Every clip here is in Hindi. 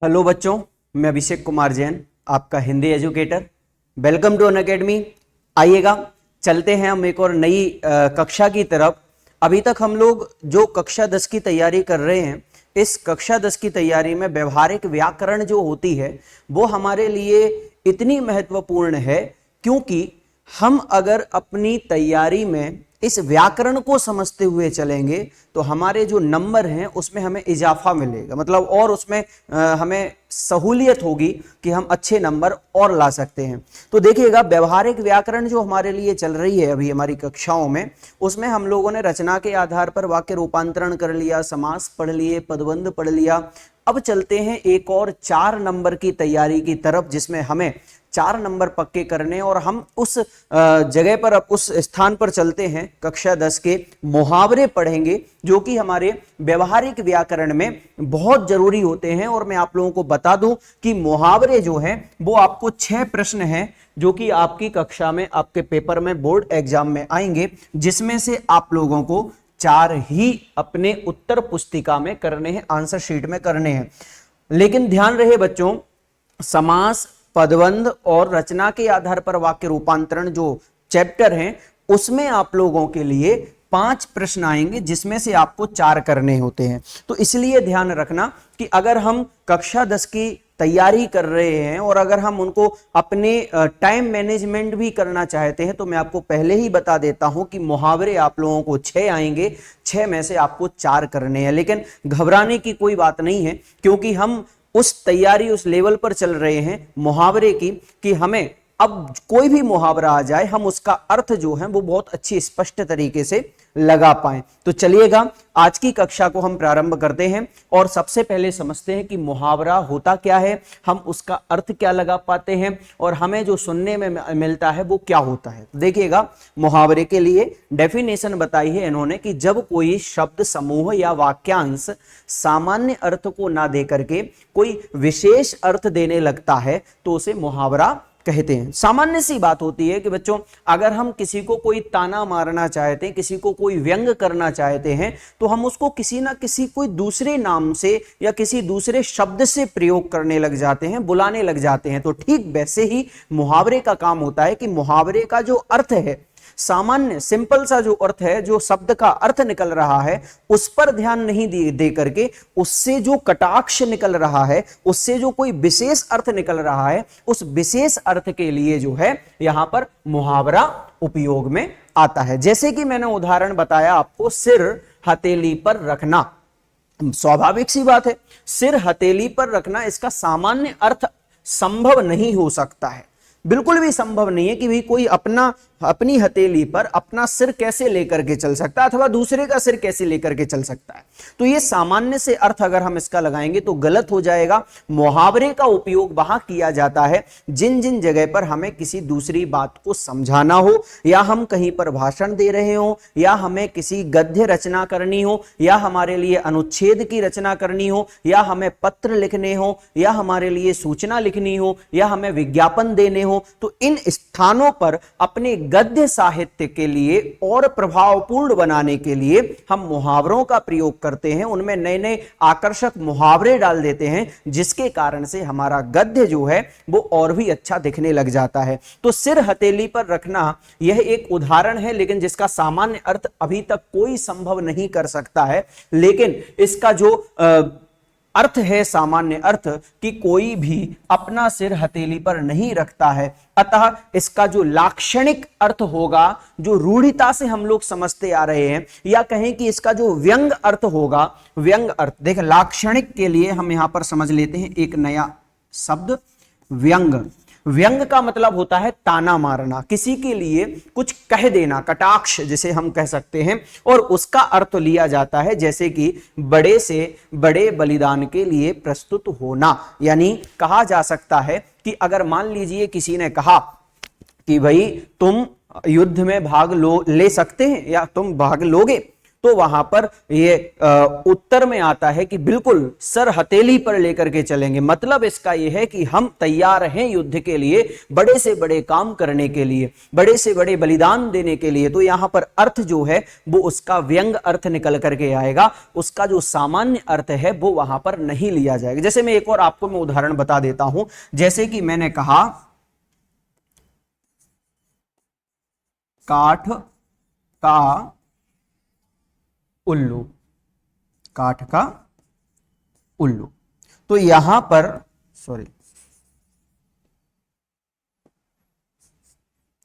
हेलो बच्चों, मैं अभिषेक कुमार जैन, आपका Hindi educator. Welcome to Unacademy. आइएगा, चलते हैं हम एक और नई कक्षा की तरफ। अभी तक हम लोग जो कक्षा 10 की तैयारी कर रहे हैं, इस कक्षा 10 की तैयारी में व्यवहारिक व्याकरण जो होती है वो हमारे लिए इतनी महत्वपूर्ण है, क्योंकि हम अगर अपनी तैयारी में इस व्याकरण को समझते हुए चलेंगे तो हमारे जो नंबर हैं उसमें हमें इजाफा मिलेगा, मतलब और उसमें हमें सहूलियत होगी कि हम अच्छे नंबर और ला सकते हैं। तो देखिएगा, व्यवहारिक व्याकरण जो हमारे लिए चल रही है अभी हमारी कक्षाओं में, उसमें हम लोगों ने रचना के आधार पर वाक्य रूपांतरण कर लिया, समास पढ़ लिए, पदबंध पढ़ लिया। अब चलते हैं एक और 4 नंबर की तैयारी की तरफ, जिसमें हमें 4 नंबर पक्के करने, और हम उस जगह पर, अब उस स्थान पर चलते हैं, कक्षा 10 के मुहावरे पढ़ेंगे जो कि हमारे व्यवहारिक व्याकरण में बहुत जरूरी होते हैं। और मैं आप लोगों को बता दूं कि मुहावरे जो हैं वो आपको 6 प्रश्न हैं जो कि आपकी कक्षा में, आपके पेपर में, बोर्ड एग्जाम में आएंगे, जिसमें से आप लोगों को 4 ही अपने उत्तर पुस्तिका में करने हैं, आंसर शीट में करने हैं। लेकिन ध्यान रहे बच्चों, समास, पदबंध और रचना के आधार पर वाक्य रूपांतरण जो चैप्टर हैं उसमें आप लोगों के लिए 5 प्रश्न आएंगे, जिसमें से आपको 4 करने होते हैं। तो इसलिए ध्यान रखना कि अगर हम कक्षा 10 की तैयारी कर रहे हैं और अगर हम उनको अपने टाइम मैनेजमेंट भी करना चाहते हैं, तो मैं आपको पहले ही बता देता हूं कि मुहावरे आप लोगों को 6 आएंगे, 6 में से आपको 4 करने हैं। लेकिन घबराने की कोई बात नहीं है, क्योंकि हम उस तैयारी, उस लेवल पर चल रहे हैं मुहावरे की, कि हमें अब कोई भी मुहावरा आ जाए हम उसका अर्थ जो है वो बहुत अच्छी स्पष्ट तरीके से लगा पाएं। तो चलिएगा, आज की कक्षा को हम प्रारंभ करते हैं और सबसे पहले समझते हैं कि मुहावरा होता क्या है, हम उसका अर्थ क्या लगा पाते हैं और हमें जो सुनने में मिलता है वो क्या होता है। देखिएगा, मुहावरे के लिए डेफिनेशन बताई है इन्होंने कि जब कोई शब्द समूह या वाक्यांश सामान्य अर्थ को ना दे करके कोई विशेष अर्थ देने लगता है तो उसे मुहावरा कहते हैं। सामान्य सी बात होती है कि बच्चों, अगर हम किसी को कोई ताना मारना चाहते हैं, किसी को कोई व्यंग करना चाहते हैं, तो हम उसको किसी ना किसी कोई दूसरे नाम से या किसी दूसरे शब्द से प्रयोग करने लग जाते हैं, बुलाने लग जाते हैं। तो ठीक वैसे ही मुहावरे का काम होता है कि मुहावरे का जो अर्थ है, सामान्य सिंपल सा जो अर्थ है, जो शब्द का अर्थ निकल रहा है, उस पर ध्यान नहीं दे करके उससे जो कटाक्ष निकल रहा है, उससे जो कोई विशेष अर्थ निकल रहा है, उस विशेष अर्थ के लिए जो है यहां पर मुहावरा उपयोग में आता है। जैसे कि मैंने उदाहरण बताया आपको, सिर हथेली पर रखना। स्वाभाविक सी बात है, सिर हथेली पर रखना, इसका सामान्य अर्थ संभव नहीं हो सकता है, बिल्कुल भी संभव नहीं है कि भाई कोई अपनी हथेली पर अपना सिर कैसे लेकर के चल सकता है अथवा दूसरे का सिर कैसे लेकर के चल सकता है। तो ये सामान्य से अर्थ अगर हम इसका लगाएंगे तो गलत हो जाएगा। मुहावरे का उपयोग वहां किया जाता है जिन जिन जगह पर हमें किसी दूसरी बात को समझाना हो, या हम कहीं पर भाषण दे रहे हो, या हमें किसी गद्य रचना करनी हो, या हमारे लिए अनुच्छेद की रचना करनी हो, या हमें पत्र लिखने हो, या हमारे लिए सूचना लिखनी हो, या हमें विज्ञापन देने हो। तो इन स्थानों पर अपने गद्य साहित्य के लिए और प्रभावपूर्ण बनाने के लिए हम मुहावरों का प्रयोग करते हैं, उनमें नए नए आकर्षक मुहावरे डाल देते हैं, जिसके कारण से हमारा गद्य जो है वो और भी अच्छा दिखने लग जाता है। तो सिर हथेली पर रखना यह एक उदाहरण है, लेकिन जिसका सामान्य अर्थ अभी तक कोई संभव नहीं कर सकता है। लेकिन इसका जो अर्थ है, सामान्य अर्थ, कि कोई भी अपना सिर हथेली पर नहीं रखता है, अतः इसका जो लाक्षणिक अर्थ होगा, जो रूढ़िता से हम लोग समझते आ रहे हैं, या कहें कि इसका जो व्यंग अर्थ होगा, व्यंग अर्थ, देख लाक्षणिक के लिए हम यहां पर समझ लेते हैं एक नया शब्द, व्यंग। व्यंग का मतलब होता है ताना मारना, किसी के लिए कुछ कह देना, कटाक्ष जिसे हम कह सकते हैं, और उसका अर्थ लिया जाता है जैसे कि बड़े से बड़े बलिदान के लिए प्रस्तुत होना। यानी कहा जा सकता है कि अगर मान लीजिए किसी ने कहा कि भाई तुम युद्ध में भाग ले सकते हैं या तुम भाग लोगे, तो वहां पर ये उत्तर में आता है कि बिल्कुल सर हथेली पर लेकर के चलेंगे। मतलब इसका यह है कि हम तैयार हैं युद्ध के लिए, बड़े से बड़े काम करने के लिए, बड़े से बड़े बलिदान देने के लिए। तो यहां पर अर्थ जो है वो उसका व्यंग अर्थ निकल करके आएगा, उसका जो सामान्य अर्थ है वो वहां पर नहीं लिया जाएगा। जैसे मैं एक और आपको मैं उदाहरण बता देता हूं, जैसे कि मैंने कहा काठ का उल्लू, काठ का उल्लू। तो यहां पर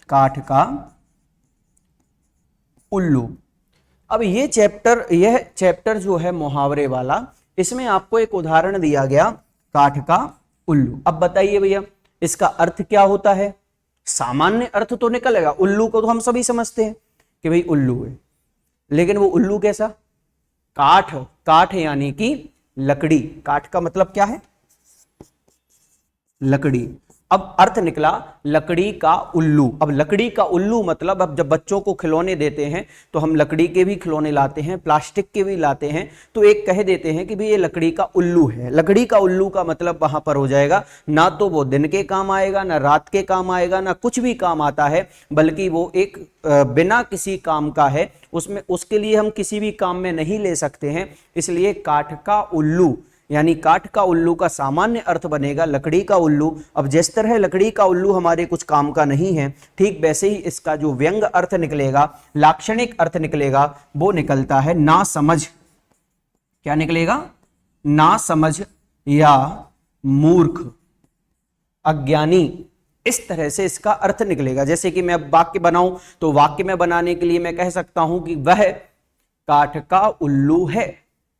काठ का उल्लू। अब यह चैप्टर जो है मुहावरे वाला, इसमें आपको एक उदाहरण दिया गया काठ का उल्लू। अब बताइए भैया इसका अर्थ क्या होता है? सामान्य अर्थ तो निकलेगा, उल्लू को तो हम सभी समझते हैं कि भाई उल्लू है, लेकिन वो उल्लू कैसा? काठ यानी कि लकड़ी। काठ का मतलब क्या है? लकड़ी। अब अर्थ निकला लकड़ी का उल्लू। अब लकड़ी का उल्लू मतलब, अब जब बच्चों को खिलौने देते हैं तो हम लकड़ी के भी खिलौने लाते हैं, प्लास्टिक के भी लाते हैं, तो एक कह देते हैं कि भाई ये लकड़ी का उल्लू है। लकड़ी का उल्लू का मतलब वहां पर हो जाएगा ना तो वो दिन के काम आएगा, ना रात के काम आएगा, ना कुछ भी काम आता है, बल्कि वो एक बिना किसी काम का है, उसके लिए हम किसी भी काम में नहीं ले सकते हैं। इसलिए काठ का उल्लू यानी काठ का उल्लू का सामान्य अर्थ बनेगा लकड़ी का उल्लू। अब जिस तरह लकड़ी का उल्लू हमारे कुछ काम का नहीं है, ठीक वैसे ही इसका जो व्यंग अर्थ निकलेगा, लाक्षणिक अर्थ निकलेगा, वो निकलता है ना समझ। क्या निकलेगा? ना समझ या मूर्ख, अज्ञानी, इस तरह से इसका अर्थ निकलेगा। जैसे कि मैं अब वाक्य बनाऊं तो वाक्य में बनाने के लिए मैं कह सकता हूं कि वह काठ का उल्लू है।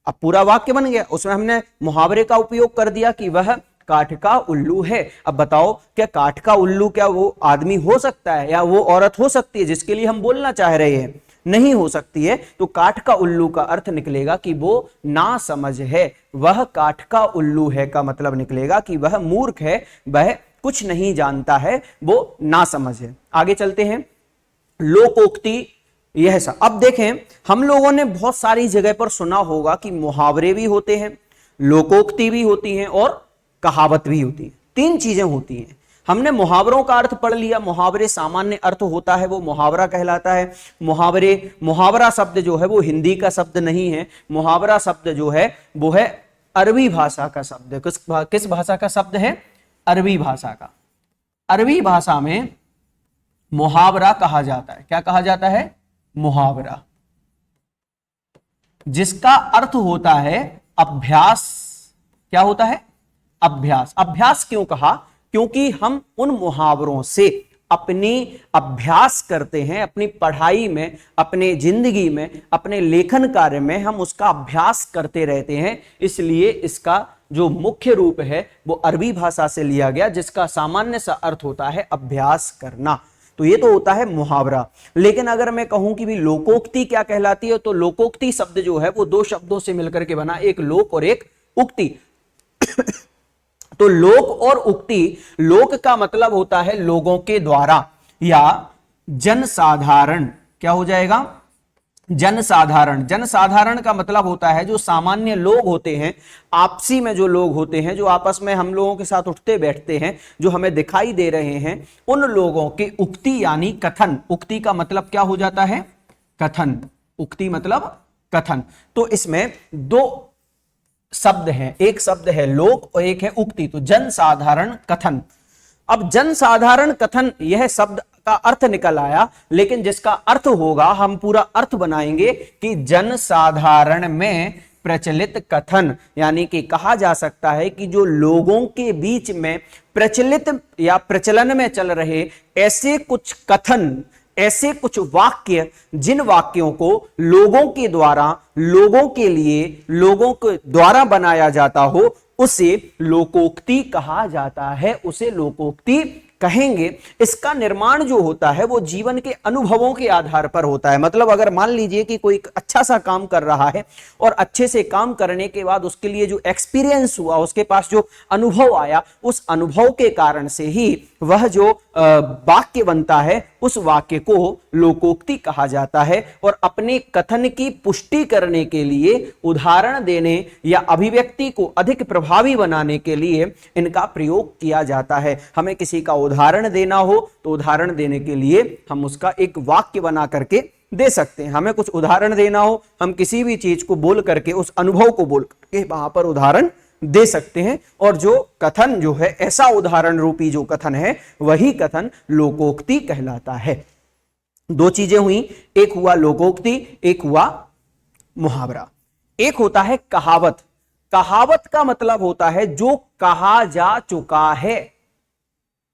अब पूरा वाक्य बन गया, उसमें हमने मुहावरे का उपयोग कर दिया कि वह काठ का उल्लू है। अब बताओ क्या काठ का उल्लू क्या वो आदमी हो सकता है या वो औरत हो सकती है जिसके लिए हम बोलना चाह रहे हैं? नहीं हो सकती है। तो काठ का उल्लू का अर्थ निकलेगा कि वो ना समझ है। वह काठ का उल्लू है का मतलब निकलेगा कि वह मूर्ख है, वह कुछ नहीं जानता है, वो ना समझ है। आगे चलते हैं। लोकोक्ति यह सब। अब देखें, हम लोगों ने बहुत सारी जगह पर सुना होगा कि मुहावरे भी होते हैं, लोकोक्ति भी होती हैं और कहावत भी होती है। तीन चीजें होती हैं। हमने मुहावरों का अर्थ पढ़ लिया। मुहावरे सामान्य अर्थ होता है वो मुहावरा कहलाता है। मुहावरा शब्द जो है वो हिंदी का शब्द नहीं है। मुहावरा शब्द जो है वो है अरबी भाषा का शब्द। किस भाषा का शब्द है? अरबी भाषा का। अरबी भाषा में मुहावरा कहा जाता है। क्या कहा जाता है? मुहावरा, जिसका अर्थ होता है अभ्यास। क्या होता है? अभ्यास। अभ्यास क्यों कहा? क्योंकि हम उन मुहावरों से अपनी अभ्यास करते हैं, अपनी पढ़ाई में, अपने जिंदगी में, अपने लेखन कार्य में हम उसका अभ्यास करते रहते हैं। इसलिए इसका जो मुख्य रूप है वो अरबी भाषा से लिया गया, जिसका सामान्य सा अर्थ होता है अभ्यास करना। तो ये तो होता है मुहावरा। लेकिन अगर मैं कहूं कि भी लोकोक्ति क्या कहलाती है, तो लोकोक्ति शब्द जो है वो दो शब्दों से मिलकर के बना, एक लोक और एक उक्ति। तो लोक और उक्ति, लोक का मतलब होता है लोगों के द्वारा या जनसाधारण। क्या हो जाएगा? जनसाधारण। जनसाधारण का मतलब होता है जो सामान्य लोग होते हैं, आपसी में जो लोग होते हैं, जो आपस में हम लोगों के साथ उठते बैठते हैं, जो हमें दिखाई दे रहे हैं, उन लोगों की उक्ति यानी कथन। उक्ति का मतलब क्या हो जाता है? कथन। उक्ति मतलब कथन। तो इसमें दो शब्द हैं, एक शब्द है लोक और एक है उक्ति। तो जनसाधारण कथन। अब जनसाधारण कथन यह शब्द का अर्थ निकल आया, लेकिन जिसका अर्थ होगा, हम पूरा अर्थ बनाएंगे कि जनसाधारण में प्रचलित कथन, यानी कि कहा जा सकता है कि जो लोगों के बीच में प्रचलित या प्रचलन में चल रहे ऐसे कुछ कथन, ऐसे कुछ वाक्य, जिन वाक्यों को लोगों के द्वारा, लोगों के लिए, लोगों के द्वारा बनाया जाता हो, उसे लोकोक्ति कहा जाता है, उसे लोकोक्ति कहेंगे, इसका निर्माण जो होता है वो जीवन के अनुभवों के आधार पर होता है। मतलब अगर मान लीजिए कि कोई अच्छा सा काम कर रहा है और अच्छे से काम करने के बाद उसके लिए जो एक्सपीरियंस हुआ, उसके पास जो अनुभव आया, उस अनुभव के कारण से ही वह जो वाक्य बनता है उस वाक्य को लोकोक्ति कहा जाता है। और अपने कथन की पुष्टि करने के लिए, उदाहरण देने या अभिव्यक्ति को अधिक प्रभावी बनाने के लिए इनका प्रयोग किया जाता है। हमें किसी का उदाहरण देना हो तो उदाहरण देने के लिए हम उसका एक वाक्य बना करके दे सकते हैं। हमें कुछ उदाहरण देना हो, हम किसी भी चीज को बोल करके, उस अनुभव को बोल करके वहां पर उदाहरण दे सकते हैं। और जो कथन जो है, ऐसा उदाहरण रूपी जो कथन है, वही कथन लोकोक्ति कहलाता है। दो चीजें हुई, एक हुआ लोकोक्ति, एक हुआ मुहावरा। एक होता है कहावत। कहावत का मतलब होता है जो कहा जा चुका है।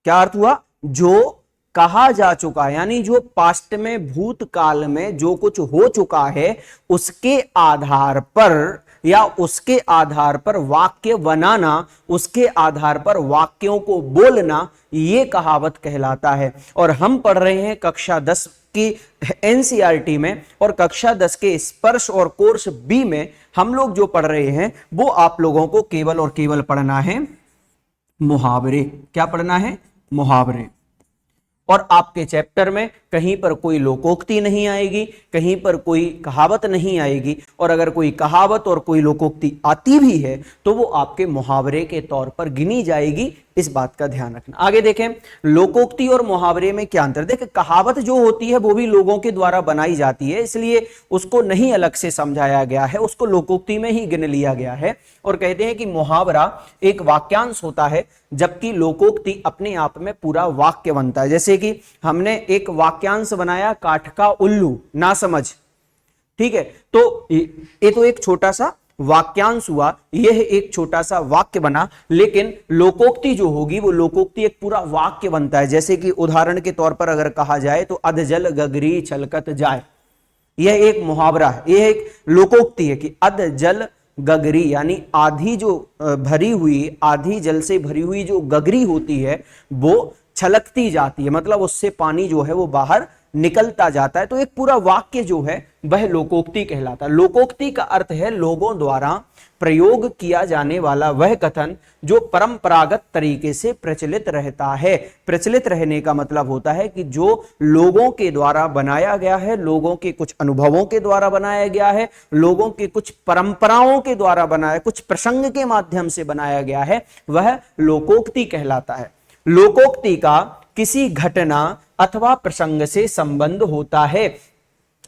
क्या अर्थ हुआ? जो कहा जा चुका है, यानी जो पास्ट में, भूतकाल में जो कुछ हो चुका है उसके आधार पर, या उसके आधार पर वाक्य बनाना, उसके आधार पर वाक्यों को बोलना, ये कहावत कहलाता है। और हम पढ़ रहे हैं कक्षा 10 की एनसीईआरटी में, और कक्षा 10 के स्पर्श और कोर्स बी में हम लोग जो पढ़ रहे हैं वो आप लोगों को केवल और केवल पढ़ना है मुहावरे। क्या पढ़ना है? मुहावरे। और आपके चैप्टर में कहीं पर कोई लोकोक्ति नहीं आएगी, कहीं पर कोई कहावत नहीं आएगी। और अगर कोई कहावत और कोई लोकोक्ति आती भी है तो वो आपके मुहावरे के तौर पर गिनी जाएगी। इस बात का ध्यान रखना। आगे देखें, लोकोक्ति और मुहावरे में क्या अंतर। देखें, कहावत जो होती है वो भी लोगों के द्वारा बनाई जाती है, इसलिए उसको नहीं अलग से समझाया गया है, उसको लोकोक्ति में ही गिन लिया गया है। और कहते हैं कि मुहावरा एक वाक्यांश होता है, जबकि लोकोक्ति अपने आप में पूरा वाक्य बनता है। जैसे कि हमने एक वाक्यांश बनाया, काठ का उल्लू ना समझ, ठीक है, तो ये तो एक छोटा सा वाक्यांश हुआ, यह एक छोटा सा वाक्य बना। लेकिन लोकोक्ति जो होगी वो लोकोक्ति एक पूरा वाक्य बनता है। जैसे कि उदाहरण के तौर पर अगर कहा जाए तो अधजल गगरी छलकत जाए, यह एक मुहावरा है, यह एक लोकोक्ति है कि अधजल गगरी, यानी आधी जो भरी हुई, आधी जल से भरी हुई जो गगरी होती है वो छलकती जाती है, मतलब उससे पानी जो है वो बाहर निकलता जाता है। तो एक पूरा वाक्य जो है वह लोकोक्ति कहलाता है। लोकोक्ति का अर्थ है लोगों द्वारा प्रयोग किया जाने वाला वह कथन जो परंपरागत तरीके से प्रचलित रहता है। प्रचलित रहने का मतलब होता है कि जो लोगों के द्वारा बनाया गया है, लोगों के कुछ अनुभवों के द्वारा बनाया गया है, लोगों के कुछ परंपराओं के द्वारा बनाया, कुछ प्रसंग के माध्यम से बनाया गया है, वह लोकोक्ति कहलाता है। लोकोक्ति का किसी घटना अथवा प्रसंग से संबंध होता है,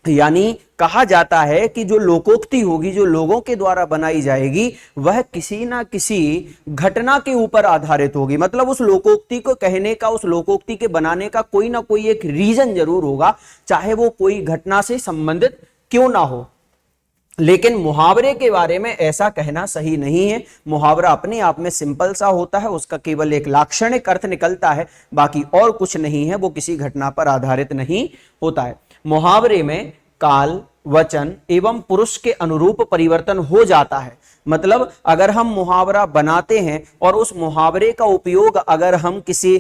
यानी कहा जाता है कि जो लोकोक्ति होगी, जो लोगों के द्वारा बनाई जाएगी, वह किसी ना किसी घटना के ऊपर आधारित होगी। मतलब उस लोकोक्ति को कहने का, उस लोकोक्ति के बनाने का कोई ना कोई एक रीजन जरूर होगा, चाहे वो कोई घटना से संबंधित क्यों ना हो। लेकिन मुहावरे के बारे में ऐसा कहना सही नहीं है। मुहावरा अपने आप में सिंपल सा होता है, उसका केवल एक लाक्षणिक अर्थ निकलता है, बाकी और कुछ नहीं है, वो किसी घटना पर आधारित नहीं होता है। मुहावरे में काल, वचन एवं पुरुष के अनुरूप परिवर्तन हो जाता है। मतलब अगर हम मुहावरा बनाते हैं और उस मुहावरे का उपयोग अगर हम किसी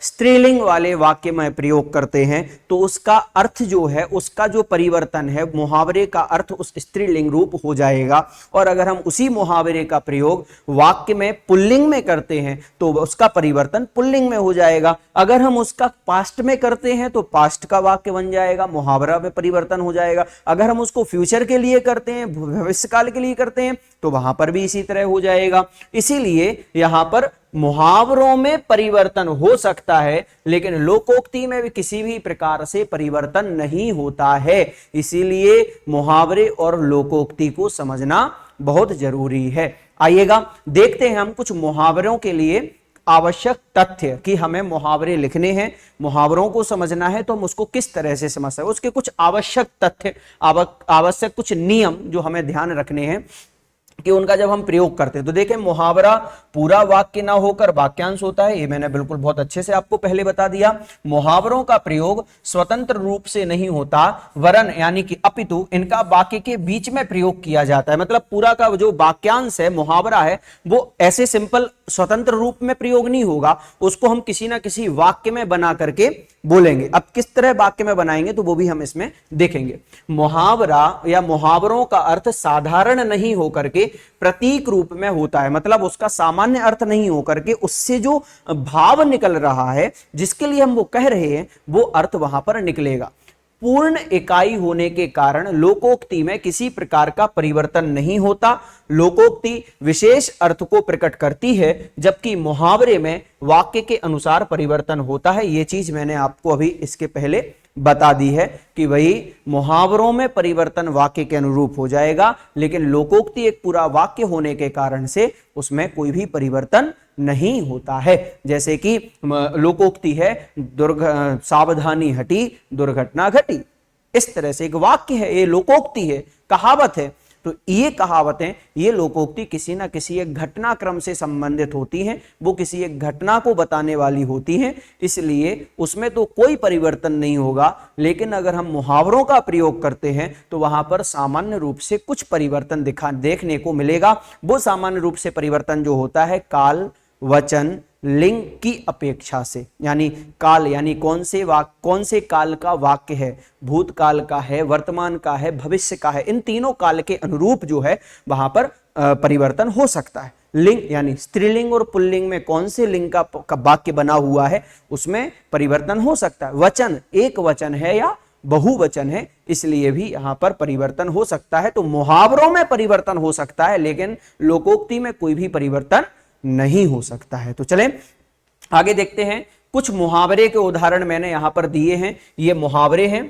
स्त्रीलिंग वाले वाक्य में प्रयोग करते हैं तो उसका अर्थ जो है, उसका जो परिवर्तन है, मुहावरे का अर्थ उस स्त्रीलिंग रूप हो जाएगा। और अगर हम उसी मुहावरे का प्रयोग वाक्य में पुल्लिंग में करते हैं तो उसका परिवर्तन पुल्लिंग में हो जाएगा। अगर हम उसका पास्ट में करते हैं तो पास्ट का वाक्य बन जाएगा, मुहावरा में परिवर्तन हो जाएगा। अगर हम उसको फ्यूचर के लिए करते हैं, भविष्यकाल के लिए करते हैं, तो वहां पर भी इसी तरह हो जाएगा। इसीलिए यहां पर मुहावरों में परिवर्तन हो सकता है, लेकिन लोकोक्ति में भी किसी भी प्रकार से परिवर्तन नहीं होता है। इसीलिए मुहावरे और लोकोक्ति को समझना बहुत जरूरी है। आइएगा देखते हैं हम कुछ मुहावरों के लिए आवश्यक तथ्य कि हमें मुहावरे लिखने हैं, मुहावरों को समझना है तो हम उसको किस तरह से समझ सकते हैं, उसके कुछ आवश्यक तथ्य, आवश्यक कुछ नियम जो हमें ध्यान रखने हैं कि उनका जब हम प्रयोग करते हैं तो देखें, मुहावरा पूरा वाक्य ना होकर वाक्यांश होता है, ये मैंने बिल्कुल बहुत अच्छे से आपको पहले बता दिया। मुहावरों का प्रयोग स्वतंत्र रूप से नहीं होता, वरन यानी कि अपितु इनका वाक्य के बीच में प्रयोग किया जाता है। मतलब पूरा का जो वाक्यांश है, मुहावरा है, वो ऐसे सिंपल स्वतंत्र रूप में प्रयोग नहीं होगा, उसको हम किसी ना किसी वाक्य में बना करके बोलेंगे। अब किस तरह वाक्य में बनाएंगे तो वो भी हम इसमें देखेंगे। मुहावरा या मुहावरों का अर्थ साधारण नहीं होकर के प्रतीक रूप में होता है, मतलब उसका सामान्य अर्थ नहीं होकर के उससे जो भाव निकल रहा है, जिसके लिए हम वो कह रहे हैं, वो अर्थ वहां पर निकलेगा। पूर्ण इकाई होने के कारण लोकोक्ति में किसी प्रकार का परिवर्तन नहीं होता। लोकोक्ति विशेष अर्थ को प्रकट करती है, जबकि मुहावरे में वाक्य के अनुसार परिवर्तन होता है। यह चीज मैंने आपको अभी इसके पहले बता दी है कि वही मुहावरों में परिवर्तन वाक्य के अनुरूप हो जाएगा, लेकिन लोकोक्ति एक पूरा वाक्य होने के कारण से उसमें कोई भी परिवर्तन नहीं होता है। जैसे कि लोकोक्ति है, सावधानी हटी दुर्घटना घटी, इस तरह से एक वाक्य है, ये लोकोक्ति है, कहावत है। तो ये कहावतें, ये लोकोक्ति किसी ना किसी एक घटनाक्रम से संबंधित होती हैं, वो किसी एक घटना को बताने वाली होती हैं, इसलिए उसमें तो कोई परिवर्तन नहीं होगा। लेकिन अगर हम मुहावरों का प्रयोग करते हैं तो वहां पर सामान्य रूप से कुछ परिवर्तन देखने को मिलेगा। वो सामान्य रूप से परिवर्तन जो होता है काल, वचन, लिंग की अपेक्षा से, यानी काल यानी कौन से काल का वाक्य है, भूतकाल का है, वर्तमान का है, भविष्य का है, इन तीनों काल के अनुरूप जो है वहां पर परिवर्तन हो सकता है। लिंग यानी स्त्रीलिंग और पुल्लिंग में कौन से लिंग का वाक्य बना हुआ है, उसमें परिवर्तन हो सकता है। वचन एक वचन है या बहुवचन है, इसलिए भी यहां पर परिवर्तन हो सकता है। तो मुहावरों में परिवर्तन हो सकता है, लेकिन लोकोक्ति में कोई भी परिवर्तन नहीं हो सकता है। तो चलें आगे देखते हैं। कुछ मुहावरे के उदाहरण मैंने यहां पर दिए हैं, ये मुहावरे हैं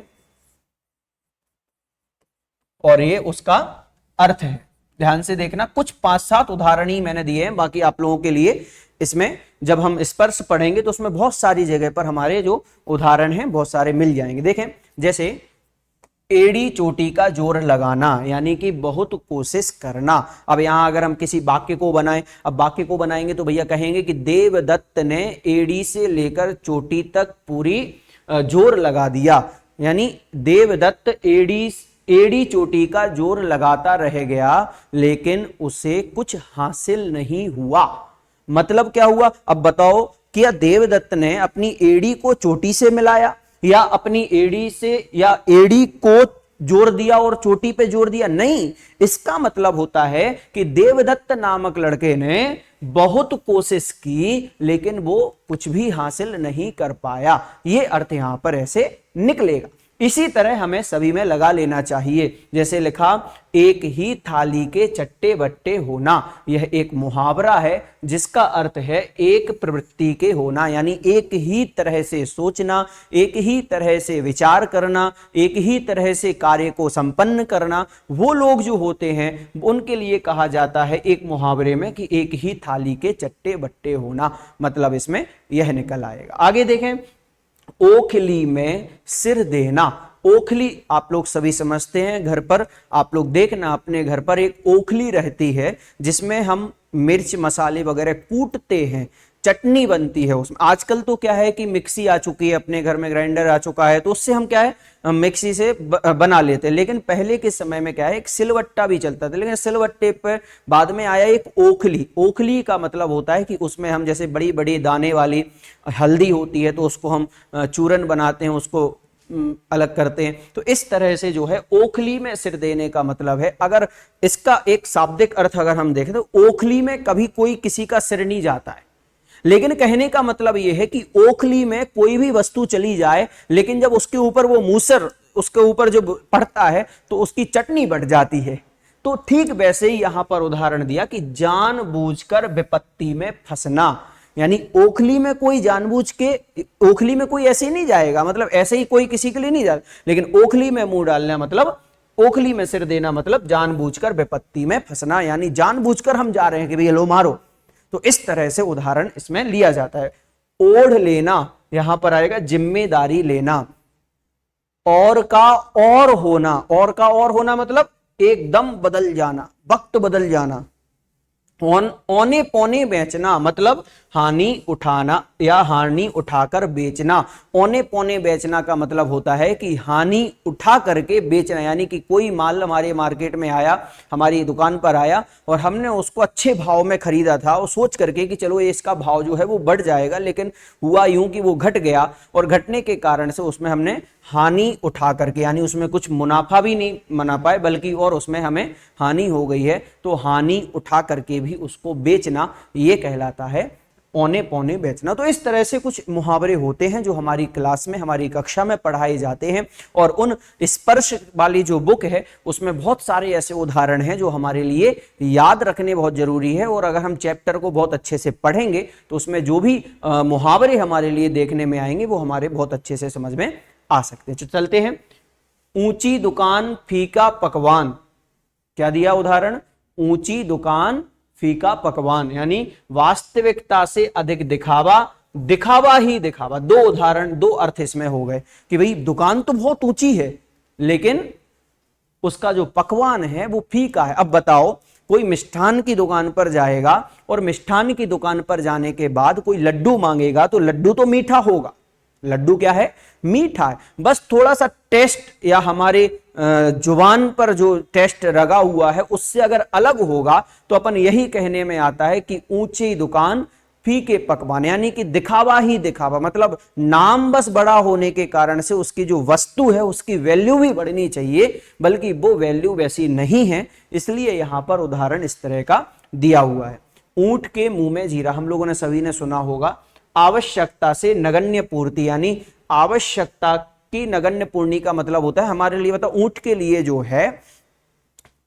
और ये उसका अर्थ है। ध्यान से देखना, कुछ 5-7 उदाहरण ही मैंने दिए हैं, बाकी आप लोगों के लिए इसमें जब हम स्पर्श पढ़ेंगे तो उसमें बहुत सारी जगह पर हमारे जो उदाहरण हैं बहुत सारे मिल जाएंगे। देखें, जैसे एड़ी चोटी का जोर लगाना, यानी कि बहुत कोशिश करना। अब यहां अगर हम किसी वाक्य को बनाएं, अब वाक्य को बनाएंगे तो भैया कहेंगे कि देवदत्त ने एड़ी से लेकर चोटी तक पूरी जोर लगा दिया, यानी देवदत्त एड़ी चोटी का जोर लगाता रह गया, लेकिन उसे कुछ हासिल नहीं हुआ। मतलब क्या हुआ? अब बताओ, क्या देवदत्त ने अपनी एड़ी को चोटी से मिलाया, या अपनी एड़ी से या एड़ी को जोर दिया और चोटी पे जोर दिया? नहीं। इसका मतलब होता है कि देवदत्त नामक लड़के ने बहुत कोशिश की, लेकिन वो कुछ भी हासिल नहीं कर पाया। ये अर्थ यहां पर ऐसे निकलेगा। इसी तरह हमें सभी में लगा लेना चाहिए। जैसे लिखा, एक ही थाली के चट्टे बट्टे होना, यह एक मुहावरा है जिसका अर्थ है एक प्रवृत्ति के होना, यानी एक ही तरह से सोचना, एक ही तरह से विचार करना, एक ही तरह से कार्य को संपन्न करना। वो लोग जो होते हैं उनके लिए कहा जाता है एक मुहावरे में कि एक ही थाली के चट्टे बट्टे होना। मतलब इसमें यह निकल आएगा। आगे देखें, ओखली में सिर देना। ओखली आप लोग सभी समझते हैं, घर पर आप लोग देखना, अपने घर पर एक ओखली रहती है जिसमें हम मिर्च मसाले वगैरह कूटते हैं, चटनी बनती है उसमें। आजकल तो क्या है कि मिक्सी आ चुकी है, अपने घर में ग्राइंडर आ चुका है, तो उससे हम क्या है मिक्सी से बना लेते हैं। लेकिन पहले के समय में क्या है, एक सिलवट्टा भी चलता था, लेकिन सिलवट्टे पर बाद में आया एक ओखली। ओखली का मतलब होता है कि उसमें हम जैसे बड़ी बड़ी दाने वाली हल्दी होती है तो उसको हम चूरन बनाते हैं, उसको अलग करते हैं। तो इस तरह से जो है ओखली में सिर देने का मतलब है। अगर इसका एक शाब्दिक अर्थ अगर हम देखें तो ओखली में कभी कोई किसी का सिर नहीं जाता है, लेकिन कहने का मतलब यह है कि ओखली में कोई भी वस्तु चली जाए, लेकिन जब उसके ऊपर वो मूसर उसके ऊपर जो पड़ता है तो उसकी चटनी बढ़ जाती है। तो ठीक वैसे ही यहां पर उदाहरण दिया कि जानबूझकर विपत्ति में फंसना, यानी ओखली में कोई जानबूझ के, ओखली में कोई ऐसे ही नहीं जाएगा, मतलब ऐसे ही कोई किसी के लिए नहीं जाता, लेकिन ओखली में मुंह डालना मतलब, ओखली में सिर देना मतलब जानबूझकर विपत्ति में फंसना, यानी जानबूझकर हम जा रहे हैं कि भैया लो मारो। तो इस तरह से उदाहरण इसमें लिया जाता है। ओढ़ लेना, यहां पर आएगा जिम्मेदारी लेना। और का और होना, और का और होना मतलब एकदम बदल जाना, वक्त बदल जाना। औने पौने बेचना मतलब हानि उठाना या हानि उठाकर बेचना। औने पौने बेचना का मतलब होता है कि हानि उठा करके बेचना, यानी कि कोई माल हमारे मार्केट में आया, हमारी दुकान पर आया और हमने उसको अच्छे भाव में खरीदा था और सोच करके कि चलो इसका भाव जो है वो बढ़ जाएगा, लेकिन हुआ यूं कि वो घट गया और घटने के कारण से उसमें हमने हानि उठा करके, यानी उसमें कुछ मुनाफा भी नहीं मना पाए बल्कि और उसमें हमें हानि हो गई है, तो हानि उठा करके भी उसको बेचना ये कहलाता है औने पौने बेचना। तो इस तरह से कुछ मुहावरे होते हैं जो हमारी क्लास में, हमारी कक्षा में पढ़ाए जाते हैं और उन स्पर्श वाली जो बुक है उसमें बहुत सारे ऐसे उदाहरण हैं जो हमारे लिए याद रखने बहुत जरूरी है। और अगर हम चैप्टर को बहुत अच्छे से पढ़ेंगे तो उसमें जो भी मुहावरे हमारे लिए देखने में आएंगे वो हमारे बहुत अच्छे से समझ में आ सकते हैं। तो चलते हैं। ऊंची दुकान फीका पकवान, क्या दिया उदाहरण? ऊंची दुकान फीका पकवान, यानी वास्तविकता से अधिक दिखावा, दिखावा ही दिखावा। दो उदाहरण, दो अर्थ इसमें हो गए कि भाई दुकान तो बहुत ऊंची है लेकिन उसका जो पकवान है वो फीका है। अब बताओ, कोई मिष्ठान की दुकान पर जाएगा और मिष्ठान की दुकान पर जाने के बाद कोई लड्डू मांगेगा तो लड्डू तो मीठा होगा, लड्डू क्या है? मीठा है। बस थोड़ा सा टेस्ट या हमारे जुबान पर जो टेस्ट रगा हुआ है उससे अगर अलग होगा तो अपन यही कहने में आता है कि ऊंची दुकान फीके पकवान, यानी कि दिखावा ही दिखावा। मतलब नाम बस बड़ा होने के कारण से उसकी जो वस्तु है उसकी वैल्यू भी बढ़नी चाहिए, बल्कि वो वैल्यू वैसी नहीं है, इसलिए यहां पर उदाहरण इस तरह का दिया हुआ है। ऊंट के मुंह में जीरा, हम लोगों ने सभी ने सुना होगा। आवश्यकता से नगण्य पूर्ति, यानी आवश्यकता की नगण्य पूर्ति का मतलब होता है हमारे लिए, मतलब ऊंट के लिए जो है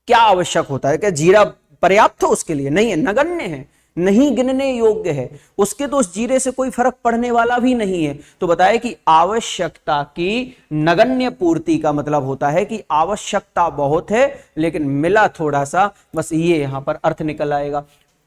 क्या आवश्यक होता है? क्या जीरा पर्याप्त है उसके लिए? नहीं है, नगण्य है, नहीं गिनने योग्य है, उसके तो उस जीरे से कोई फर्क पड़ने वाला भी नहीं है। तो बताए कि आवश्यकता की नगण्य पूर्ति का मतलब होता है कि आवश्यकता बहुत है लेकिन मिला थोड़ा सा, बस ये यहां पर अर्थ निकल आएगा।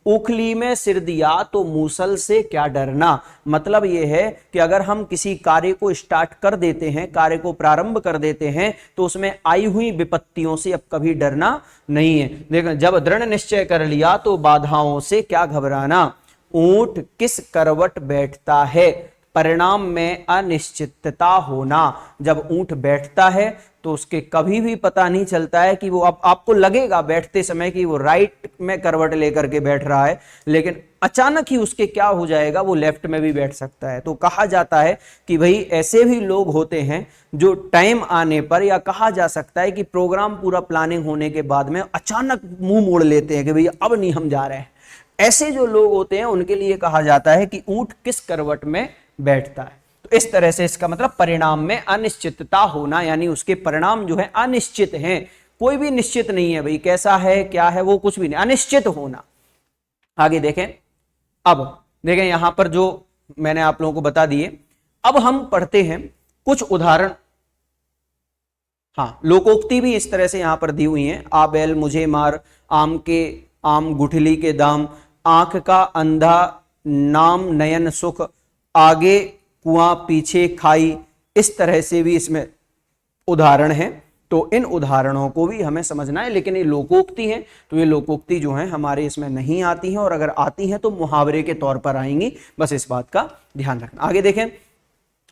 उखली में सिर दिया तो मूसल से क्या डरना, मतलब यह है कि अगर हम किसी कार्य को स्टार्ट कर देते हैं, कार्य को प्रारंभ कर देते हैं तो उसमें आई हुई विपत्तियों से अब कभी डरना नहीं है। देखो, जब दृढ़ निश्चय कर लिया तो बाधाओं से क्या घबराना। ऊंट किस करवट बैठता है, परिणाम में अनिश्चितता होना। जब ऊंट बैठता है तो उसके कभी भी पता नहीं चलता है कि वो, अब आपको लगेगा बैठते समय कि वो राइट में करवट लेकर के बैठ रहा है, लेकिन अचानक ही उसके क्या हो जाएगा, वो लेफ्ट में भी बैठ सकता है। तो कहा जाता है कि भाई ऐसे भी लोग होते हैं जो टाइम आने पर, या कहा जा सकता है कि प्रोग्राम पूरा प्लानिंग होने के बाद में अचानक मुंह मोड़ लेते हैं कि भैया अब नहीं हम जा रहे हैं। ऐसे जो लोग होते हैं उनके लिए कहा जाता है कि ऊंट किस करवट में बैठता है। तो इस तरह से इसका मतलब परिणाम में अनिश्चितता होना, यानी उसके परिणाम जो है अनिश्चित हैं, कोई भी निश्चित नहीं है भाई कैसा है क्या है, वो कुछ भी नहीं, अनिश्चित होना। आगे देखें। अब देखें यहां पर जो मैंने आप लोगों को बता दिए, अब हम पढ़ते हैं कुछ उदाहरण। हाँ, लोकोक्ति भी इस तरह से यहां पर दी हुई है। आ बैल मुझे मार, आम गुठली के दाम, आंख का अंधा नाम नयन सुख, आगे कुआं पीछे खाई। इस तरह से भी इसमें उदाहरण हैं। तो इन उदाहरणों को भी हमें समझना है, लेकिन ये लोकोक्ति है तो ये लोकोक्ति जो है हमारे इसमें नहीं आती हैं, और अगर आती हैं तो मुहावरे के तौर पर आएंगी, बस इस बात का ध्यान रखना। आगे देखें।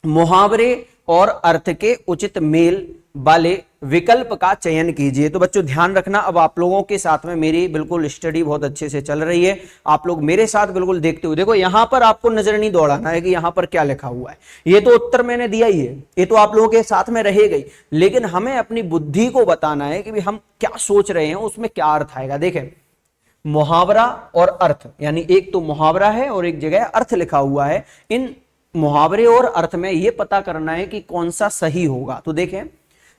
मुहावरे और अर्थ के उचित मेल वाले विकल्प का चयन कीजिए। तो बच्चों ध्यान रखना, अब आप लोगों के साथ में मेरी बिल्कुल स्टडी बहुत अच्छे से चल रही है, आप लोग मेरे साथ बिल्कुल देखते हो। देखो यहां पर आपको नजर नहीं दौड़ाना है कि यहां पर क्या लिखा हुआ है, ये तो उत्तर मैंने दिया ही है, ये तो आप लोगों के साथ में रहेगा ही, लेकिन हमें अपनी बुद्धि को बताना है कि भाई हम क्या सोच रहे हैं, उसमें क्या अर्थ आएगा। देखें, मुहावरा और अर्थ, यानी एक तो मुहावरा है और एक जगह अर्थ लिखा हुआ है। इन मुहावरे और अर्थ में यह पता करना है कि कौन सा सही होगा। तो देखें,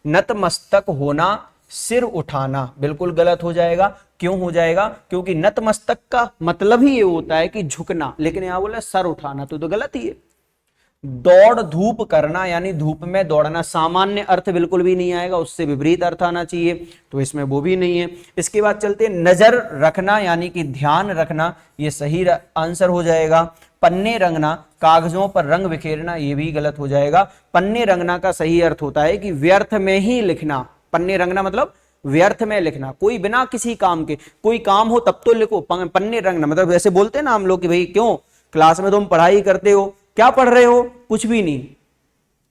नतमस्तक होना, सिर उठाना बिल्कुल गलत हो जाएगा। क्यों हो जाएगा? क्योंकि नतमस्तक का मतलब ही ये होता है कि झुकना, लेकिन यहां बोला सर उठाना, तो गलत ही है। दौड़ धूप करना, यानी धूप में दौड़ना, सामान्य अर्थ बिल्कुल भी नहीं आएगा, उससे विपरीत अर्थ आना चाहिए, तो इसमें वो भी नहीं है। इसके बाद चलते, नजर रखना यानी कि ध्यान रखना, ये सही आंसर हो जाएगा। पन्ने रंगना, कागजों पर रंग बिखेरना, ये भी गलत हो जाएगा। पन्ने रंगना का सही अर्थ होता है कि व्यर्थ में ही लिखना। पन्ने रंगना मतलब व्यर्थ में लिखना, कोई बिना किसी काम के, कोई काम हो तब तो लिखो, पन्ने रंगना, मतलब ऐसे बोलते हैं ना हम लोग कि भाई क्यों क्लास में तुम पढ़ाई करते हो, क्या पढ़ रहे हो, कुछ भी नहीं,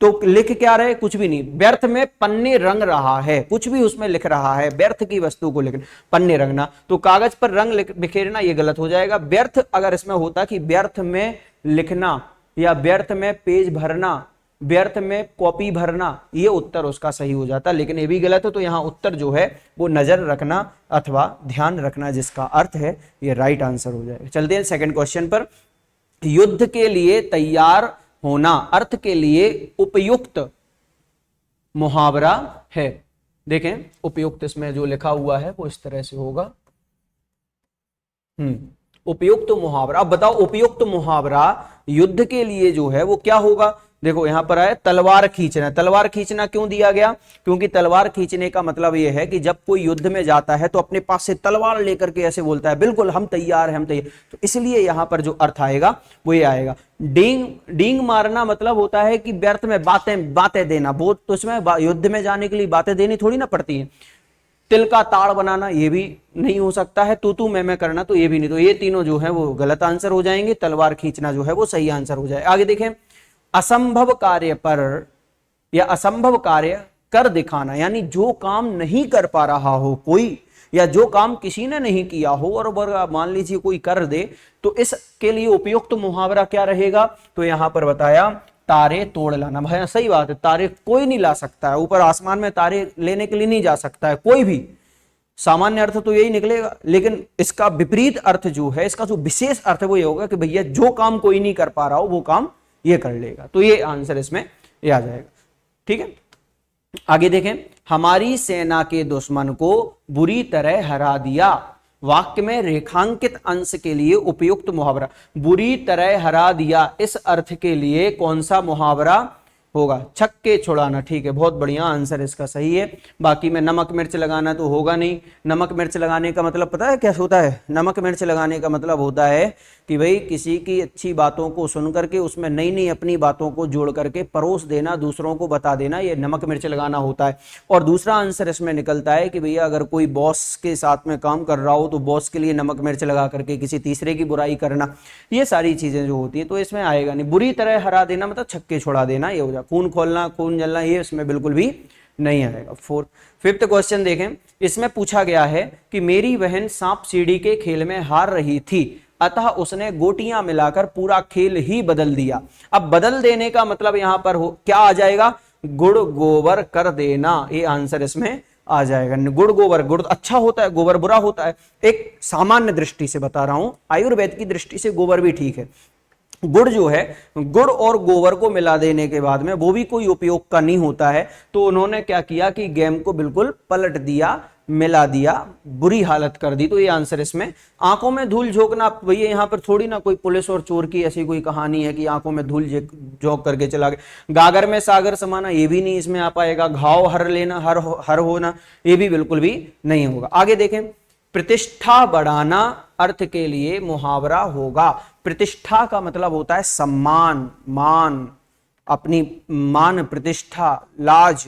तो लिख क्या रहे, कुछ भी नहीं, व्यर्थ में पन्ने रंग रहा है, कुछ भी उसमें लिख रहा है, व्यर्थ की वस्तु को लिखना, पन्ने रंगना, तो कागज पर रंग बिखेरना ये गलत हो जाएगा। व्यर्थ अगर इसमें होता कि व्यर्थ में लिखना या व्यर्थ में पेज भरना, व्यर्थ में कॉपी भरना, ये उत्तर उसका सही हो जाता, लेकिन ये भी गलत है, तो यहां उत्तर जो है वो नजर रखना अथवा ध्यान रखना जिसका अर्थ है ये राइट आंसर हो जाएगा। चलते हैं सेकंड क्वेश्चन पर। युद्ध के लिए तैयार होना अर्थ के लिए उपयुक्त मुहावरा है। देखें उपयुक्त इसमें जो लिखा हुआ है वो इस तरह से होगा, उपयुक्त मुहावरा। अब बताओ उपयुक्त मुहावरा युद्ध के लिए जो है वो क्या होगा। देखो यहां पर है तलवार खींचना, तलवार खींचना क्यों दिया गया, क्योंकि तलवार खींचने का मतलब यह है कि जब कोई युद्ध में जाता है तो अपने पास से तलवार लेकर के ऐसे बोलता है बिल्कुल हम तैयार हैं, हम तैयार, तो इसलिए यहां पर जो अर्थ आएगा वो ये आएगा। डींग मारना मतलब होता है कि व्यर्थ में बातें देना, वो तो इसमें युद्ध में जाने के लिए बातें देनी थोड़ी ना पड़ती है। तिल का ताड़ बनाना ये भी नहीं हो सकता है, तू मैं करना तो ये भी नहीं, तो ये तीनों जो है वो गलत आंसर हो जाएंगे, तलवार खींचना जो है वो सही आंसर हो जाए। आगे देखें, असंभव कार्य पर या असंभव कार्य कर दिखाना, यानी जो काम नहीं कर पा रहा हो कोई, या जो काम किसी ने नहीं किया हो और मान लीजिए कोई कर दे, तो इसके लिए उपयुक्त मुहावरा क्या रहेगा, तो यहां पर बताया तारे तोड़ लाना। भाई सही बात है, तारे कोई नहीं ला सकता है, ऊपर आसमान में तारे लेने के लिए नहीं जा सकता है कोई भी, सामान्य अर्थ तो यही निकलेगा, लेकिन इसका विपरीत अर्थ जो है, इसका जो विशेष अर्थ है वो ये होगा कि भैया जो काम कोई नहीं कर पा रहा हो वो काम ये कर लेगा, तो ये आंसर इसमें ये आ जाएगा। ठीक है, आगे देखें, हमारी सेना के दुश्मन को बुरी तरह हरा दिया। वाक्य में रेखांकित अंश के लिए उपयुक्त मुहावरा, बुरी तरह हरा दिया, इस अर्थ के लिए कौन सा मुहावरा होगा, छक्के छुड़ाना। ठीक है, बहुत बढ़िया आंसर इसका सही है। बाकी में नमक मिर्च लगाना तो होगा नहीं, नमक मिर्च लगाने का मतलब पता है क्या होता है, नमक मिर्च लगाने का मतलब होता है कि भाई किसी की अच्छी बातों को सुन करके उसमें नई नई अपनी बातों को जोड़ करके परोस देना, दूसरों को बता देना, ये नमक मिर्च लगाना होता है। और दूसरा आंसर इसमें निकलता है कि भैया अगर कोई बॉस के साथ में काम कर रहा हो तो बॉस के लिए नमक मिर्च लगा करके किसी तीसरे की बुराई करना, ये सारी चीजें जो होती है तो इसमें आएगा नहीं। बुरी तरह हरा देना मतलब छक्के छुड़ा देना, ये हो जाए, खून खोलना, खून जलना, ये इसमें बिल्कुल भी नहीं आएगा। फिफ्थ क्वेश्चन देखें, इसमें पूछा गया है कि मेरी बहन सांप सीढ़ी के खेल में हार रही थी, अतः उसने गोटियां मिलाकर पूरा खेल ही बदल दिया। अब बदल देने का मतलब यहां पर क्या आ जाएगा, गुड़ गोबर कर देना, ये आंसर इसमें आ जाएगा। गुड़ गोबर, गुड़ अच्छा होता है, गोबर बुरा होता है, एक सामान्य दृष्टि से बता रहा हूं, आयुर्वेद की दृष्टि से गोबर भी ठीक है। गुड़ जो है, गुड़ और गोबर को मिला देने के बाद में वो भी कोई उपयोग का नहीं होता है, तो उन्होंने क्या किया कि गेम को बिल्कुल पलट दिया, मिला दिया, बुरी हालत कर दी, तो ये आंसर इसमें। आंखों में धूल झोंकना, भैया यहाँ पर थोड़ी ना कोई पुलिस और चोर की ऐसी कोई कहानी है कि आंखों में धूल झोंक करके चला गया। गागर में सागर समाना, ये भी नहीं इसमें आ पाएगा। घाव हर लेना, हर होना, ये भी बिल्कुल भी नहीं होगा। आगे देखें, प्रतिष्ठा बढ़ाना अर्थ के लिए मुहावरा होगा। प्रतिष्ठा का मतलब होता है सम्मान, मान, अपनी मान प्रतिष्ठा, लाज,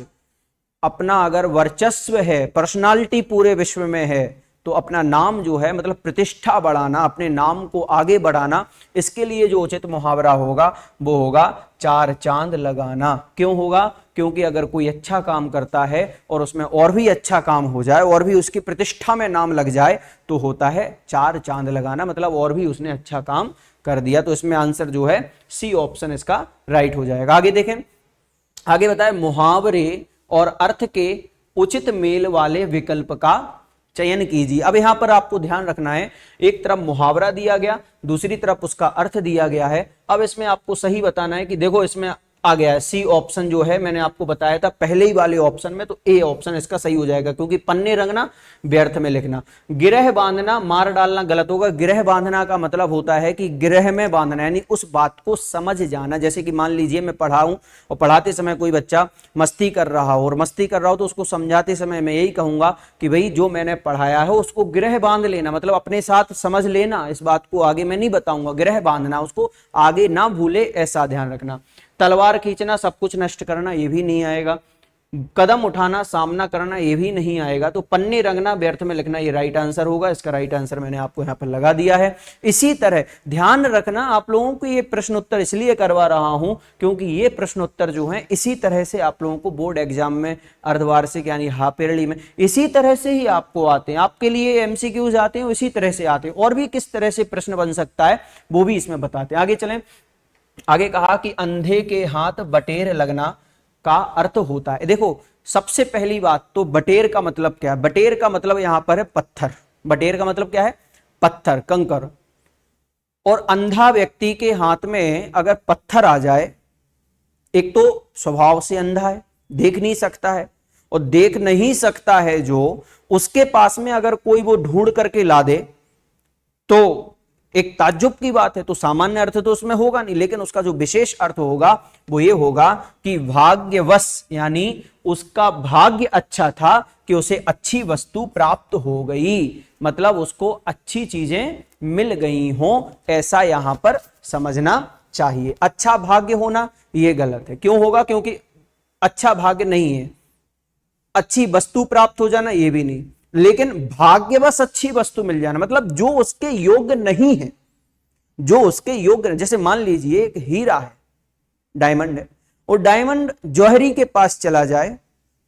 अपना अगर वर्चस्व है, पर्सनालिटी पूरे विश्व में है, तो अपना नाम जो है मतलब प्रतिष्ठा बढ़ाना, अपने नाम को आगे बढ़ाना, इसके लिए जो उचित मुहावरा होगा वो होगा चार चांद लगाना। क्यों होगा, क्योंकि अगर कोई अच्छा काम करता है और उसमें और भी अच्छा काम हो जाए और भी उसकी प्रतिष्ठा में नाम लग जाए तो होता है चार चांद लगाना, मतलब और भी उसने अच्छा काम कर दिया। तो इसमें आंसर जो है सी ऑप्शन इसका राइट हो जाएगा। आगे देखें, आगे बताए मुहावरे और अर्थ के उचित मेल वाले विकल्प का चयन कीजिए। अब यहां पर आपको ध्यान रखना है, एक तरफ मुहावरा दिया गया, दूसरी तरफ उसका अर्थ दिया गया है। अब इसमें आपको सही बताना है कि देखो इसमें आ गया है सी ऑप्शन जो है, मैंने आपको बताया था पहले ही वाले ऑप्शन में, तो ए ऑप्शन इसका सही हो जाएगा, क्योंकि पन्ने रंगना, व्यर्थ में लिखना। गिरह बांधना, मार डालना गलत होगा। गिरह बांधना का मतलब होता है कि गिरह में बांधना, यानी उस बात को समझ जाना। जैसे कि मान लीजिए मैं पढ़ाऊं और पढ़ाते समय कोई बच्चा मस्ती कर रहा हो, और मस्ती कर रहा हो तो उसको समझाते समय मैं यही कहूंगा कि भाई जो मैंने पढ़ाया है उसको गिरह बांध लेना, मतलब अपने साथ समझ लेना, इस बात को आगे मैं नहीं बताऊंगा। गिरह बांधना, उसको आगे ना भूले, ऐसा ध्यान रखना। तलवार खींचना, सब कुछ नष्ट करना, ये भी नहीं आएगा। कदम उठाना, सामना करना, ये भी नहीं आएगा। तो पन्ने रंगना, व्यर्थ में लिखना, ये राइट आंसर होगा। इसका राइट आंसर मैंने आपको यहां पर लगा दिया है। इसी तरह ध्यान रखना, आप लोगों को ये प्रश्न उत्तर इसलिए करवा रहा हूं क्योंकि ये प्रश्न उत्तर जो है इसी तरह से आप लोगों को बोर्ड एग्जाम में, अर्धवार्षिक यानी हाफ ईयरली में इसी तरह से ही आपको आते हैं। आपके लिए एमसीक्यूज आते हैं, इसी तरह से आते हैं। और भी किस तरह से प्रश्न बन सकता है वो भी इसमें बताते हैं। आगे चलें। आगे कहा कि अंधे के हाथ बटेर लगना का अर्थ होता है। देखो, सबसे पहली बात तो बटेर का मतलब क्या है? बटेर का मतलब यहां पर है पत्थर। बटेर का मतलब क्या है? पत्थर, कंकर। और अंधा व्यक्ति के हाथ में अगर पत्थर आ जाए, एक तो स्वभाव से अंधा है, देख नहीं सकता है, और देख नहीं सकता है जो, उसके पास में अगर कोई वो ढूंढ करके ला दे तो एक ताज्जुब की बात है। तो सामान्य अर्थ तो उसमें होगा नहीं, लेकिन उसका जो विशेष अर्थ होगा वो ये होगा कि भाग्यवश, यानी उसका भाग्य अच्छा था कि उसे अच्छी वस्तु प्राप्त हो गई, मतलब उसको अच्छी चीजें मिल गई हो, ऐसा यहां पर समझना चाहिए। अच्छा भाग्य होना यह गलत है। क्यों होगा? क्योंकि अच्छा भाग्य नहीं है। अच्छी वस्तु प्राप्त हो जाना ये भी नहीं, लेकिन भाग्यवश अच्छी वस्तु मिल जाना, मतलब जो उसके योग्य नहीं है, जो उसके योग्य, जैसे मान लीजिए एक हीरा है, डायमंड है, और डायमंड जौहरी के पास चला जाए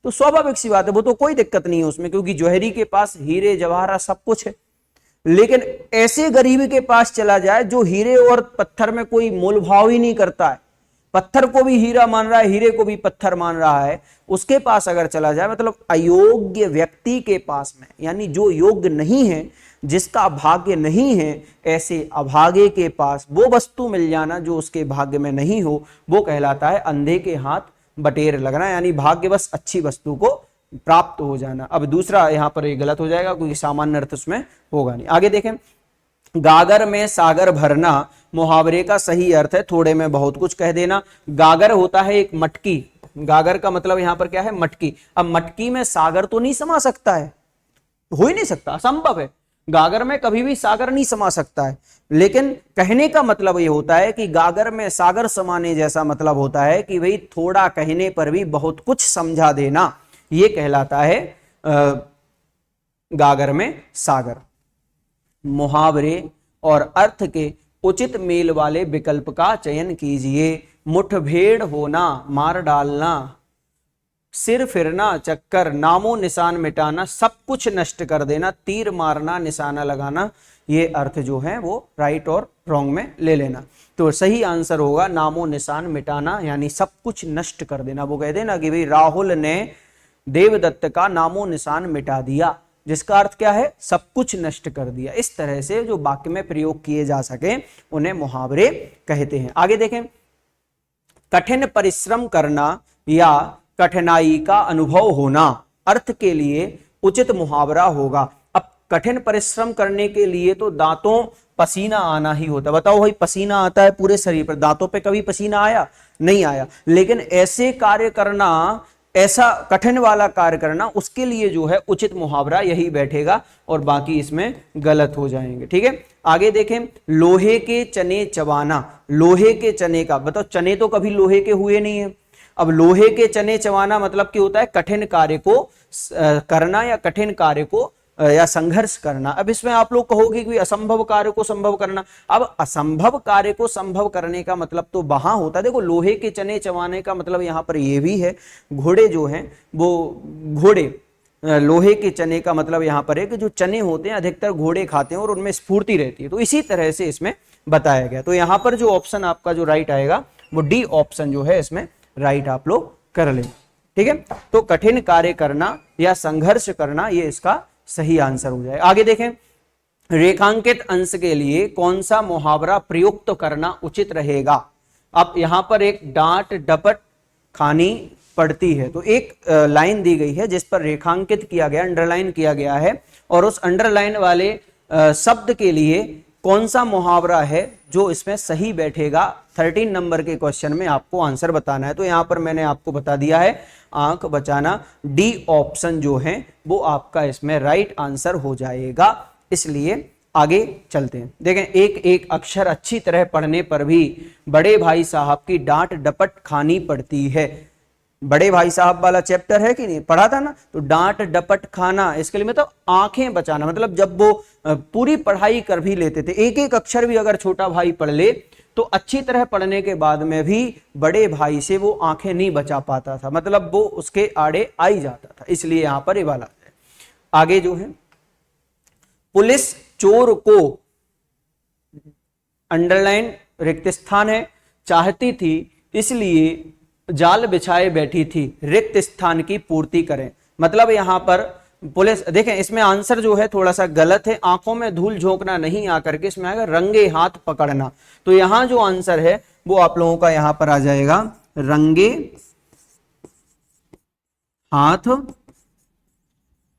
तो स्वाभाविक सी बात है, वो तो कोई दिक्कत नहीं है उसमें, क्योंकि जौहरी के पास हीरे जवाहरात सब कुछ है। लेकिन ऐसे गरीब के पास चला जाए जो हीरे और पत्थर में कोई मोल भाव ही नहीं करता है, पत्थर को भी हीरा मान रहा है, हीरे को भी पत्थर मान रहा है, उसके पास अगर चला जाए, मतलब अयोग्य व्यक्ति के पास में, यानी जो योग्य नहीं है, जिसका भाग्य नहीं है, ऐसे अभागे के पास वो वस्तु मिल जाना जो उसके भाग्य में नहीं हो, वो कहलाता है अंधे के हाथ बटेर लगना, यानी भाग्यवश अच्छी वस्तु को प्राप्त हो जाना। अब दूसरा यहां पर ये गलत हो जाएगा क्योंकि सामान्य अर्थ उसमें होगा नहीं। आगे देखें। गागर में सागर भरना मुहावरे का सही अर्थ है थोड़े में बहुत कुछ कह देना। गागर होता है एक मटकी, गागर का मतलब यहां पर क्या है? मटकी। अब मटकी में सागर तो नहीं समा सकता है, हो ही नहीं सकता, असंभव है। गागर में कभी भी सागर नहीं समा सकता है, लेकिन कहने का मतलब यह होता है कि गागर में सागर समाने जैसा मतलब होता है कि भाई थोड़ा कहने पर भी बहुत कुछ समझा देना, यह कहलाता है गागर में सागर। मुहावरे और अर्थ के उचित मेल वाले विकल्प का चयन कीजिए। मुठभेड़ होना, मार डालना, सिर फिरना, चक्कर, नामो निशान मिटाना, सब कुछ नष्ट कर देना, तीर मारना, निशाना लगाना, ये अर्थ जो है वो राइट और रॉन्ग में ले लेना। तो सही आंसर होगा नामो निशान मिटाना, यानी सब कुछ नष्ट कर देना। वो कहते हैं ना कि भाई राहुल ने देवदत्त का नामो निशान मिटा दिया, जिसका अर्थ क्या है? सब कुछ नष्ट कर दिया। इस तरह से जो वाक्य में प्रयोग किए जा सके उन्हें मुहावरे कहते हैं। आगे देखें। कठिन परिश्रम करना या कठिनाई का अनुभव होना अर्थ के लिए उचित मुहावरा होगा। अब कठिन परिश्रम करने के लिए तो दांतों पसीना आना ही होता है। बताओ भाई, पसीना आता है पूरे शरीर पर, दांतों पे कभी पसीना आया? नहीं आया। लेकिन ऐसे कार्य करना, ऐसा कठिन वाला कार्य करना, उसके लिए जो है उचित मुहावरा यही बैठेगा, और बाकी इसमें गलत हो जाएंगे। ठीक है, आगे देखें। लोहे के चने चबाना, लोहे के चने का, बताओ चने तो कभी लोहे के हुए नहीं है। अब लोहे के चने चबाना मतलब क्या होता है? कठिन कार्य को करना या कठिन कार्य को या संघर्ष करना। अब इसमें आप लोग कहोगे कि असंभव कार्य को संभव करना। अब असंभव कार्य को संभव करने का मतलब तो वहां होता है, देखो लोहे के चने चबाने का मतलब यहां पर यह भी है, घोड़े जो हैं वो घोड़े, लोहे के चने का मतलब यहां पर है कि जो चने होते हैं अधिकतर घोड़े खाते हैं और उनमें स्फूर्ति रहती है। तो इसी तरह से इसमें बताया गया। तो यहां पर जो ऑप्शन आपका जो राइट आएगा वो डी ऑप्शन जो है इसमें राइट आप लोग कर लें। ठीक है, तो कठिन कार्य करना या संघर्ष करना ये इसका सही आंसर हो जाए। आगे देखें। रेखांकित अंश के लिए कौन सा मुहावरा प्रयुक्त करना उचित रहेगा? अब यहां पर एक डांट डपट खानी पड़ती है, तो एक लाइन दी गई है जिस पर रेखांकित किया गया, अंडरलाइन किया गया है, और उस अंडरलाइन वाले शब्द के लिए कौन सा मुहावरा है जो इसमें सही बैठेगा। 13 नंबर के क्वेश्चन में आपको आंसर बताना है। तो यहां पर मैंने आपको बता दिया है आंख बचाना, डी ऑप्शन जो है वो आपका इसमें राइट आंसर हो जाएगा। इसलिए आगे चलते हैं। देखें, एक एक अक्षर अच्छी तरह पढ़ने पर भी बड़े भाई साहब की डांट डपट खानी पड़ती है। बड़े भाई साहब वाला चैप्टर है कि नहीं, पढ़ा था ना। तो डांट डपट खाना, इसके लिए मतलब आंखें बचाना, मतलब जब वो पूरी पढ़ाई कर भी लेते थे, एक एक अक्षर भी अगर छोटा भाई पढ़ ले तो अच्छी तरह पढ़ने के बाद में भी बड़े भाई से वो आंखें नहीं बचा पाता था, मतलब वो उसके आड़े आ ही जाता था, इसलिए यहां पर ये वाला है। आगे जो है, पुलिस चोर को, अंडरलाइन रिक्त स्थान है, चाहती थी इसलिए जाल बिछाए बैठी थी, रिक्त स्थान की पूर्ति करें। मतलब यहां पर पुलिस, देखें इसमें आंसर जो है थोड़ा सा गलत है, आंखों में धूल झोंकना नहीं आकर के इसमें आएगा रंगे हाथ पकड़ना। तो यहां जो आंसर है वो आप लोगों का यहां पर आ जाएगा रंगे हाथ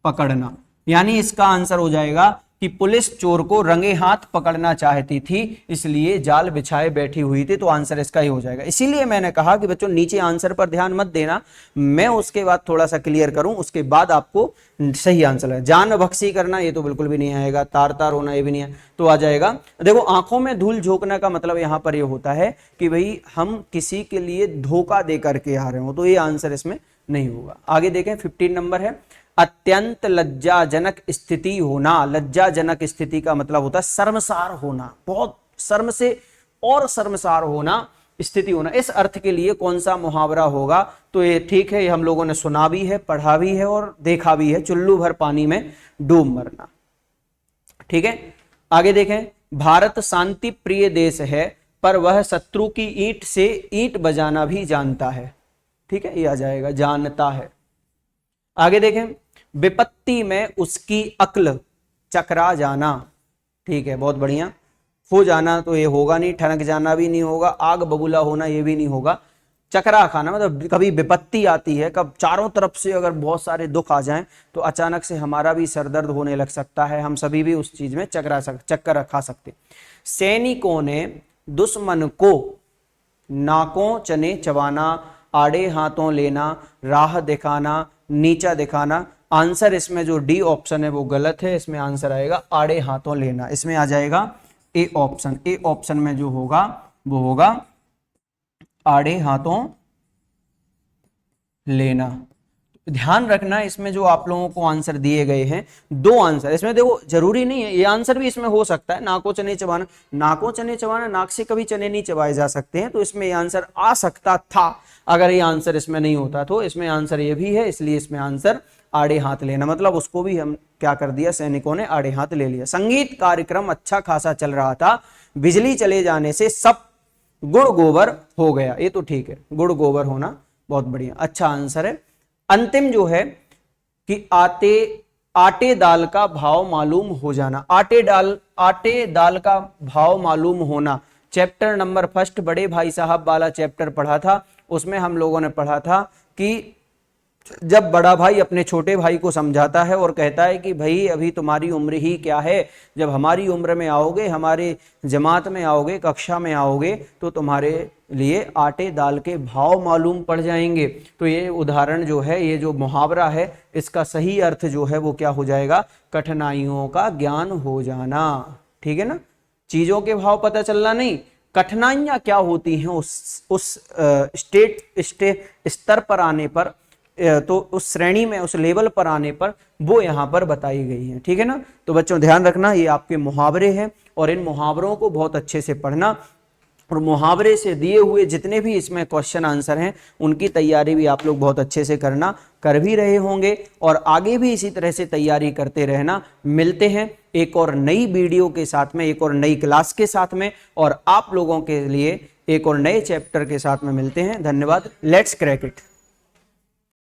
पकड़ना, यानी इसका आंसर हो जाएगा कि पुलिस चोर को रंगे हाथ पकड़ना चाहती थी इसलिए जाल बिछाए बैठी हुई थी, तो आंसर इसका ही हो जाएगा। इसीलिए मैंने कहा कि बच्चों नीचे आंसर पर ध्यान मत देना, मैं उसके बाद थोड़ा सा क्लियर करूं, उसके बाद आपको सही आंसर है। जान बख्शी करना ये तो बिल्कुल भी नहीं आएगा, तार तार होना ये भी नहीं है, तो आ जाएगा। देखो आंखों में धूल झोंकने का मतलब यहां पर ये होता है कि भाई हम किसी के लिए धोखा दे करके आ रहे हो, तो ये आंसर इसमें नहीं होगा। आगे देखें 15 नंबर है, अत्यंत लज्जाजनक स्थिति होना। लज्जाजनक स्थिति का मतलब होता है शर्मसार होना, बहुत शर्म से और शर्मसार होना, स्थिति होना। इस अर्थ के लिए कौन सा मुहावरा होगा, तो ये ठीक है, ये हम लोगों ने सुना भी है, पढ़ा भी है और देखा भी है, चुल्लू भर पानी में डूब मरना। ठीक है, आगे देखें, भारत शांति प्रिय देश है पर वह शत्रु की ईंट से ईंट बजाना भी जानता है। ठीक है, ये आ जाएगा जानता है। आगे देखें, विपत्ति में उसकी अक्ल चकरा जाना। ठीक है, बहुत बढ़िया। हो जाना तो ये होगा नहीं, ठनक जाना भी नहीं होगा, आग बबूला होना ये भी नहीं होगा। चकरा खाना मतलब कभी विपत्ति आती है, कब चारों तरफ से अगर बहुत सारे दुख आ जाएं तो अचानक से हमारा भी सरदर्द होने लग सकता है, हम सभी भी उस चीज में चक्कर खा सकते। सैनिकों ने दुश्मन को नाकों चने चबाना, आड़े हाथों लेना, राह दिखाना, नीचा दिखाना। आंसर इसमें जो डी ऑप्शन है वो गलत है, इसमें आंसर आएगा आड़े हाथों लेना, इसमें आ जाएगा ए ऑप्शन। ए ऑप्शन में जो होगा वो होगा आड़े हाथों लेना। ध्यान रखना इसमें जो आप लोगों को आंसर दिए गए हैं, दो आंसर इसमें, देखो जरूरी नहीं है ये आंसर भी इसमें हो सकता है, नाकों चने चबाना, नाकों चने चबाना, नाक से कभी चने नहीं चबाए जा सकते हैं, तो इसमें ये आंसर आ सकता था अगर ये आंसर इसमें नहीं होता। तो इसमें आंसर ये भी है, इसलिए इसमें आंसर आड़े हाथ लेना, मतलब उसको भी हम क्या कर दिया, सैनिकों ने आड़े हाथ ले लिया। संगीत कार्यक्रम अच्छा खासा चल रहा था, बिजली चले जाने से सब गुड़ गोबर हो गया। ये तो ठीक है, गुड़ गोबर होना बहुत बढ़िया, अच्छा आंसर है। अंतिम जो है कि आटे दाल का भाव मालूम हो जाना। आटे दाल का भाव मालूम होना, चैप्टर नंबर 1 बड़े भाई साहब वाला चैप्टर पढ़ा था, उसमें हम लोगों ने पढ़ा था कि जब बड़ा भाई अपने छोटे भाई को समझाता है और कहता है कि भाई अभी तुम्हारी उम्र ही क्या है, जब हमारी उम्र में आओगे, हमारे जमात में आओगे, कक्षा में आओगे, तो तुम्हारे लिए आटे दाल के भाव मालूम पड़ जाएंगे। तो ये उदाहरण जो है, ये जो मुहावरा है, इसका सही अर्थ जो है वो क्या हो जाएगा, कठिनाइयों का ज्ञान हो जाना। ठीक है ना, चीजों के भाव पता चलना नहीं, कठिनाइयां क्या होती हैं उस स्तर पर आने पर, तो उस श्रेणी में, उस लेवल पर आने पर वो यहां पर बताई गई है। ठीक है ना, तो बच्चों ध्यान रखना ये आपके मुहावरे हैं और इन मुहावरों को बहुत अच्छे से पढ़ना, और मुहावरे से दिए हुए जितने भी इसमें क्वेश्चन आंसर हैं उनकी तैयारी भी आप लोग बहुत अच्छे से करना, कर भी रहे होंगे और आगे भी इसी तरह से तैयारी करते रहना। मिलते हैं एक और नई वीडियो के साथ में, एक और नई क्लास के साथ में, और आप लोगों के लिए एक और नए चैप्टर के साथ में मिलते हैं। धन्यवाद। Let's crack it.